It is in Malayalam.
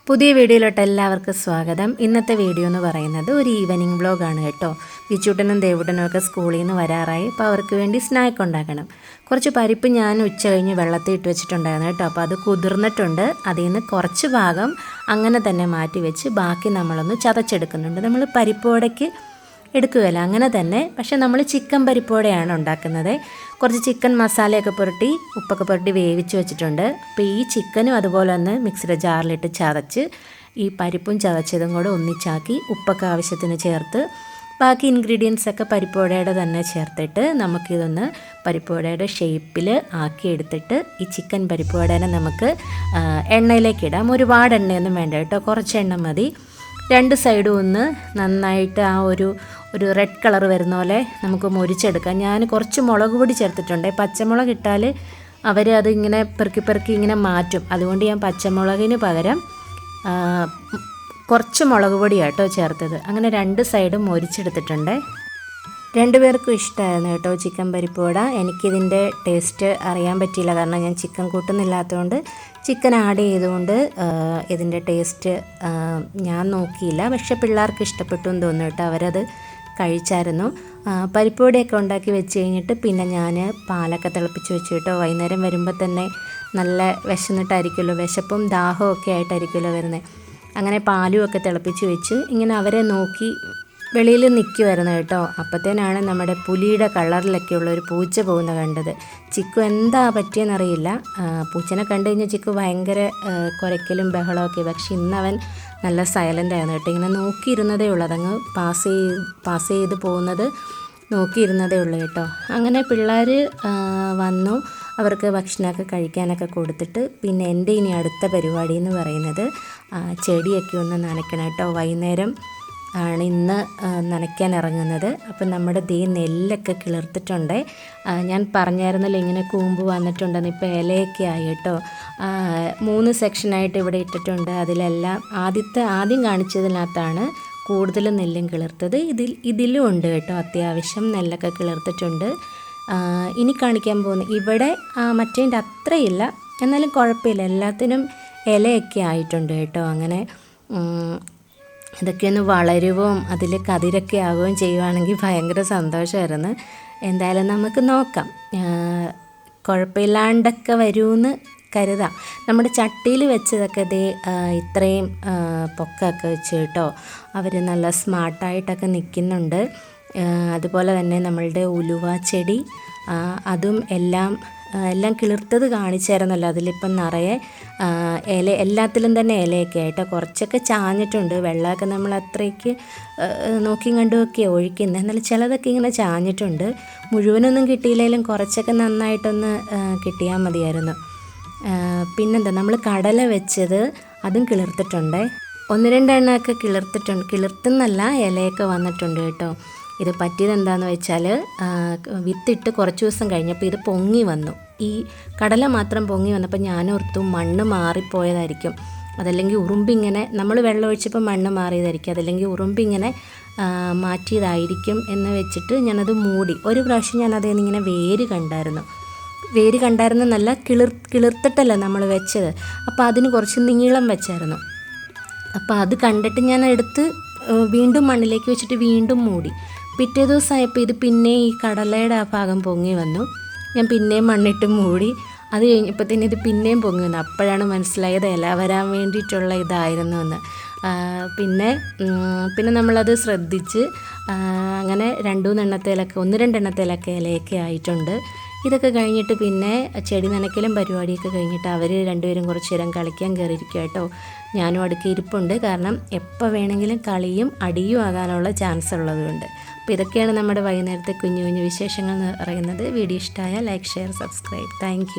പുതിയ വീഡിയോയിലോട്ട് എല്ലാവർക്കും സ്വാഗതം. ഇന്നത്തെ വീഡിയോ എന്ന് പറയുന്നത് ഒരു ഈവനിങ് വ്ളോഗാണ് കേട്ടോ. വിച്ചൂട്ടനും ദേവുട്ടനും ഒക്കെ സ്കൂളിൽ നിന്ന് വരാറായി. അപ്പോൾ അവർക്ക് വേണ്ടി സ്നാക്ക് ഉണ്ടാക്കണം. കുറച്ച് പരിപ്പ് ഞാൻ ഉച്ച കഴിഞ്ഞ് വെള്ളത്തിൽ ഇട്ട് വെച്ചിട്ടുണ്ടായിരുന്നു കേട്ടോ. അപ്പോൾ അത് കുതിർന്നിട്ടുണ്ട്. അതിൽ നിന്ന് കുറച്ച് ഭാഗം അങ്ങനെ തന്നെ മാറ്റി വെച്ച് ബാക്കി നമ്മളൊന്ന് ചതച്ചെടുക്കുന്നുണ്ട്. നമ്മൾ പരിപ്പോടയ്ക്ക് എടുക്കുകയല്ല, അങ്ങനെ തന്നെ. പക്ഷെ നമ്മൾ ചിക്കൻ പരിപ്പോടെയാണ് ഉണ്ടാക്കുന്നത്. കുറച്ച് ചിക്കൻ മസാലയൊക്കെ പുരട്ടി ഉപ്പൊക്കെ പുരട്ടി വേവിച്ച് വെച്ചിട്ടുണ്ട്. അപ്പോൾ ഈ ചിക്കനും അതുപോലെ ഒന്ന് മിക്സിയുടെ ജാറിലിട്ട് ചതച്ച് ഈ പരിപ്പും ചതച്ചതും കൂടെ ഒന്നിച്ചാക്കി ഉപ്പൊക്കെ ആവശ്യത്തിന് ചേർത്ത് ബാക്കി ഇൻഗ്രീഡിയൻസൊക്കെ പരിപ്പോടയുടെ തന്നെ ചേർത്തിട്ട് നമുക്കിതൊന്ന് പരിപ്പോടയുടെ ഷേപ്പിൽ ആക്കി എടുത്തിട്ട് ഈ ചിക്കൻ പരിപ്പോടേനെ നമുക്ക് എണ്ണയിലേക്ക് ഇടാം. ഒരുപാട് എണ്ണയൊന്നും വേണ്ട കേട്ടോ, കുറച്ച് എണ്ണ മതി. രണ്ട് സൈഡും ഒന്ന് നന്നായിട്ട് ആ ഒരു റെഡ് കളർ വരുന്ന പോലെ നമുക്ക് മൊരിച്ചെടുക്കാം. ഞാൻ കുറച്ച് മുളക് പൊടി ചേർത്തിട്ടുണ്ട്. പച്ചമുളക് ഇട്ടാൽ അവർ അതിങ്ങനെ പെറുക്കി ഇങ്ങനെ മാറ്റും. അതുകൊണ്ട് ഞാൻ പച്ചമുളകിന് പകരം കുറച്ച് മുളക് പൊടിയാട്ടോ ചേർത്തത്. അങ്ങനെ രണ്ട് സൈഡും മൊരിച്ചെടുത്തിട്ടുണ്ട്. രണ്ടുപേർക്കും ഇഷ്ടമായിരുന്നു കേട്ടോ ചിക്കൻ പരിപ്പോട. എനിക്കിതിൻ്റെ ടേസ്റ്റ് അറിയാൻ പറ്റിയില്ല, കാരണം ഞാൻ ചിക്കൻ കൂട്ടുന്നില്ലാത്തതുകൊണ്ട് ചിക്കൻ ആഡ് ചെയ്തുകൊണ്ട് ഇതിൻ്റെ ടേസ്റ്റ് ഞാൻ നോക്കിയില്ല. പക്ഷെ പിള്ളേർക്ക് ഇഷ്ടപ്പെട്ടു എന്ന് തോന്നുന്നു കേട്ടോ, അവരത് കഴിച്ചായിരുന്നു. പരിപ്പോടയൊക്കെ ഉണ്ടാക്കി വെച്ച് കഴിഞ്ഞിട്ട് പിന്നെ ഞാൻ പാലൊക്കെ തിളപ്പിച്ച് വെച്ചു കേട്ടോ. വൈകുന്നേരം വരുമ്പോൾ തന്നെ നല്ല വിശന്നിട്ടായിരിക്കുമല്ലോ, വിശപ്പും ദാഹവും ഒക്കെ ആയിട്ടായിരിക്കുമല്ലോ വരുന്നത്. അങ്ങനെ പാലും ഒക്കെ തിളപ്പിച്ച് വെച്ച് ഇങ്ങനെ അവരെ നോക്കി വെളിയിൽ നിൽക്കുമായിരുന്നു കേട്ടോ. അപ്പോഴത്തേനാണ് നമ്മുടെ പുലിയുടെ കളറിലൊക്കെയുള്ള ഒരു പൂച്ച പോകുന്ന കണ്ടത്. ചിക്കു എന്താ പറ്റിയെന്നറിയില്ല. പൂച്ചനെ കണ്ടു കഴിഞ്ഞാൽ ചിക്കു ഭയങ്കര കുരയ്ക്കലും ബഹളമൊക്കെ. പക്ഷെ ഇന്നവൻ നല്ല സൈലൻ്റ് ആയിരുന്നു കേട്ടോ. ഇങ്ങനെ നോക്കിയിരുന്നതേ ഉള്ളൂ, അതങ്ങ് പാസ് ചെയ്ത് പോകുന്നത് നോക്കിയിരുന്നതേ ഉള്ളൂ കേട്ടോ. അങ്ങനെ പിള്ളേർ വന്നു, അവർക്ക് ഭക്ഷണമൊക്കെ കഴിക്കാനൊക്കെ കൊടുത്തിട്ട് പിന്നെ എൻ്റെ ഇനി അടുത്ത പരിപാടി എന്ന് പറയുന്നത് ചെടിയൊക്കെ ഒന്ന് നനയ്ക്കണം കേട്ടോ. വൈകുന്നേരം ആണ് ഇന്ന് നനയ്ക്കാൻ ഇറങ്ങുന്നത്. അപ്പം നമ്മുടെ നെല്ലൊക്കെ കിളിർത്തിട്ടുണ്ട്. ഞാൻ പറഞ്ഞായിരുന്നല്ലോ ഇങ്ങനെ കൂമ്പ് വന്നിട്ടുണ്ടെന്ന്. ഇപ്പോൾ ഇലയൊക്കെ ആയി കേട്ടോ. 3 സെക്ഷനായിട്ട് ഇവിടെ ഇട്ടിട്ടുണ്ട്. അതിലെല്ലാം ആദ്യം കാണിച്ചതിനകത്താണ് കൂടുതൽ നെല്ലും കിളിർത്തത്. ഇതിലും ഉണ്ട് കേട്ടോ, അത്യാവശ്യം നെല്ലൊക്കെ കിളിർത്തിട്ടുണ്ട്. ഇനി കാണിക്കാൻ പോകുന്നത് ഇവിടെ മറ്റേതിൻ്റെ അത്രയില്ല, എന്നാലും കുഴപ്പമില്ല, എല്ലാത്തിനും ഇലയൊക്കെ ആയിട്ടുണ്ട് കേട്ടോ. അങ്ങനെ ഇതൊക്കെ ഒന്ന് വളരുകയും അതിൽ കതിരൊക്കെ ആവുകയും ചെയ്യുവാണെങ്കിൽ ഭയങ്കര സന്തോഷമായിരുന്നു. എന്തായാലും നമുക്ക് നോക്കാം, കുഴപ്പമില്ലാണ്ടൊക്കെ വരുമെന്ന് കരുതാം. നമ്മുടെ ചട്ടിയിൽ വെച്ചതൊക്കെ ഇത്രയും പൊക്കമൊക്കെ വെച്ച് കേട്ടോ. അവർ നല്ല സ്മാർട്ടായിട്ടൊക്കെ നിൽക്കുന്നുണ്ട്. അതുപോലെ തന്നെ നമ്മളുടെ ഉലുവ ചെടി അതും എല്ലാം കിളിർത്തത് കാണിച്ചായിരുന്നല്ലോ. അതിലിപ്പം നിറയെ എല്ലാത്തിലും തന്നെ ഇലയൊക്കെ ആയിട്ട് കുറച്ചൊക്കെ ചാഞ്ഞിട്ടുണ്ട്. വെള്ളമൊക്കെ നമ്മൾ അത്രയ്ക്ക് നോക്കിയും കണ്ടുമൊക്കെ ഒഴിക്കുന്നത്. എന്നാലും ചിലതൊക്കെ ഇങ്ങനെ ചാഞ്ഞിട്ടുണ്ട്. മുഴുവനൊന്നും കിട്ടിയില്ലെങ്കിലും കുറച്ചൊക്കെ നന്നായിട്ടൊന്ന് കിട്ടിയാൽ മതിയായിരുന്നു. പിന്നെന്താ, നമ്മൾ കടല വെച്ചത് അതും കിളിർത്തിട്ടുണ്ട്. 1-2 എണ്ണമൊക്കെ കിളിർത്തുന്നല്ല, ഇലയൊക്കെ വന്നിട്ടുണ്ട് കേട്ടോ. ഇത് പറ്റിയത് എന്താണെന്ന് വെച്ചാൽ വിത്തിട്ട് കുറച്ച് ദിവസം കഴിഞ്ഞപ്പോൾ ഇത് പൊങ്ങി വന്നു. ഈ കടല മാത്രം പൊങ്ങി വന്നപ്പോൾ ഞാനോർത്തു മണ്ണ് മാറിപ്പോയതായിരിക്കും, അതല്ലെങ്കിൽ ഉറുമ്പിങ്ങനെ നമ്മൾ വെള്ളം ഒഴിച്ചപ്പോൾ മണ്ണ് മാറിയതായിരിക്കും, അതല്ലെങ്കിൽ ഉറുമ്പിങ്ങനെ മാറ്റിയതായിരിക്കും എന്ന് വെച്ചിട്ട് ഞാനത് മൂടി. ഒരു പ്രാവശ്യം ഞാനതിൽ നിന്നിങ്ങനെ വേര് കണ്ടായിരുന്നല്ല, കിളിർത്തിട്ടല്ല നമ്മൾ വെച്ചത്. അപ്പോൾ അതിന് കുറച്ച് നീളം വെച്ചായിരുന്നു. അപ്പോൾ അത് കണ്ടിട്ട് ഞാൻ എടുത്ത് വീണ്ടും മണ്ണിലേക്ക് വെച്ചിട്ട് വീണ്ടും മൂടി. പിറ്റേ ദിവസമായപ്പോൾ ഇത് പിന്നെ ഈ കടലയുടെ ആ ഭാഗം പൊങ്ങി വന്നു. ഞാൻ പിന്നെയും മണ്ണിട്ട് മൂടി. അത് കഴിഞ്ഞപ്പോഴത്തേന് ഇത് പിന്നെയും പൊങ്ങി വന്നു. അപ്പോഴാണ് മനസ്സിലായത് ഇല വരാൻ വേണ്ടിയിട്ടുള്ള ഇതായിരുന്നു എന്ന്. പിന്നെ നമ്മളത് ശ്രദ്ധിച്ച് അങ്ങനെ 1-2 എണ്ണത്തേലൊക്കെ ഇലയൊക്കെ ആയിട്ടുണ്ട്. ഇതൊക്കെ കഴിഞ്ഞിട്ട് പിന്നെ ചെടി നനയ്ക്കലും പരിപാടിയൊക്കെ കഴിഞ്ഞിട്ട് അവർ രണ്ടുപേരും കുറച്ച് നേരം കളിക്കാൻ കയറിയിരിക്കുക കേട്ടോ. ഞാനും അടുക്ക ഇരിപ്പുണ്ട്, കാരണം എപ്പോൾ വേണമെങ്കിലും കളിയും അടിയും ആകാനുള്ള ചാൻസ് ഉള്ളതുകൊണ്ട്. അപ്പോൾ ഇതൊക്കെയാണ് നമ്മുടെ വൈകുന്നേരത്തെ കുഞ്ഞു വിശേഷങ്ങൾ എന്ന് പറയുന്നത്. വീഡിയോ ഇഷ്ടമായാൽ ലൈക്ക്, ഷെയർ, സബ്സ്ക്രൈബ്. താങ്ക്